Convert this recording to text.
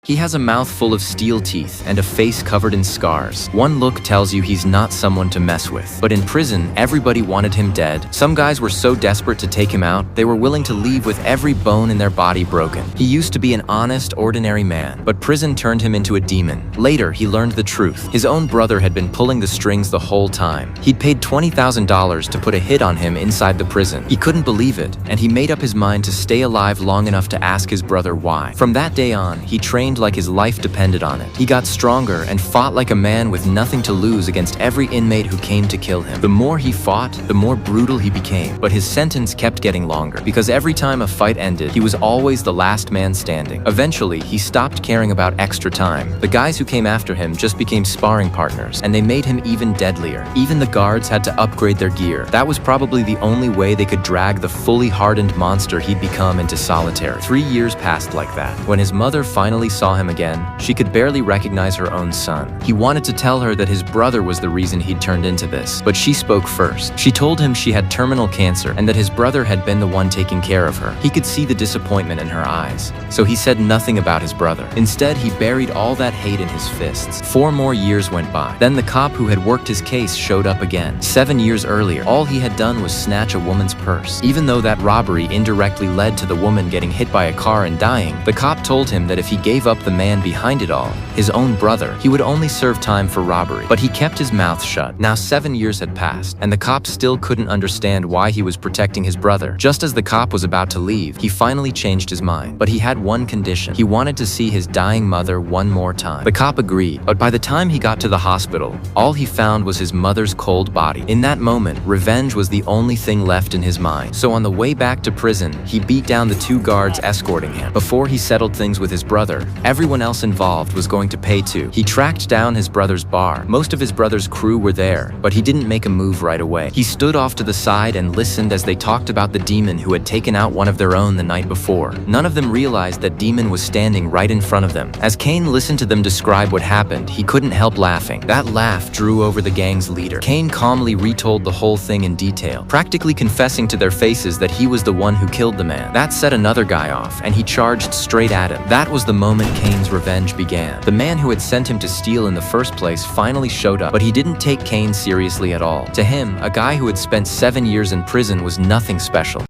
He has a mouth full of steel teeth and a face covered in scars. One look tells you he's not someone to mess with. But in prison, everybody wanted him dead. Some guys were so desperate to take him out, they were willing to leave with every bone in their body broken. He used to be an honest, ordinary man, but prison turned him into a demon. Later, he learned the truth. His own brother had been pulling the strings the whole time. He'd paid $20,000 to put a hit on him inside the prison. He couldn't believe it, and he made up his mind to stay alive long enough to ask his brother why. From that day on, he trained like his life depended on it. He got stronger and fought like a man with nothing to lose against every inmate who came to kill him. The more he fought, the more brutal he became, but his sentence kept getting longer, because every time a fight ended, he was always the last man standing. Eventually, he stopped caring about extra time. The guys who came after him just became sparring partners, and they made him even deadlier. Even the guards had to upgrade their gear. That was probably the only way they could drag the fully hardened monster he'd become into solitary. 3 years passed like that. When his mother finally saw him again, she could barely recognize her own son. He wanted to tell her that his brother was the reason he'd turned into this, but she spoke first. She told him she had terminal cancer and that his brother had been the one taking care of her. He could see the disappointment in her eyes, so he said nothing about his brother. Instead, he buried all that hate in his fists. 4 more years went by. Then the cop who had worked his case showed up again. 7 years earlier, all he had done was snatch a woman's purse. Even though that robbery indirectly led to the woman getting hit by a car and dying, the cop told him that if he gave up the man behind it all, his own brother, he would only serve time for robbery. But he kept his mouth shut. Now 7 years had passed, and the cop still couldn't understand why he was protecting his brother. Just as the cop was about to leave, he finally changed his mind. But he had one condition. He wanted to see his dying mother one more time. The cop agreed, but by the time he got to the hospital, all he found was his mother's cold body. In that moment, revenge was the only thing left in his mind. So on the way back to prison, he beat down the 2 guards escorting him. Before he settled things with his brother, everyone else involved was going to pay too. He tracked down his brother's bar. Most of his brother's crew were there, but he didn't make a move right away. He stood off to the side and listened as they talked about the demon who had taken out one of their own the night before. None of them realized that demon was standing right in front of them. As Kane listened to them describe what happened, he couldn't help laughing. That laugh drew over the gang's leader. Kane calmly retold the whole thing in detail, practically confessing to their faces that he was the one who killed the man. That set another guy off, and he charged straight at him. That was the moment Kane's revenge began. The man who had sent him to steal in the first place finally showed up, but he didn't take Kane seriously at all. To him, a guy who had spent 7 years in prison was nothing special.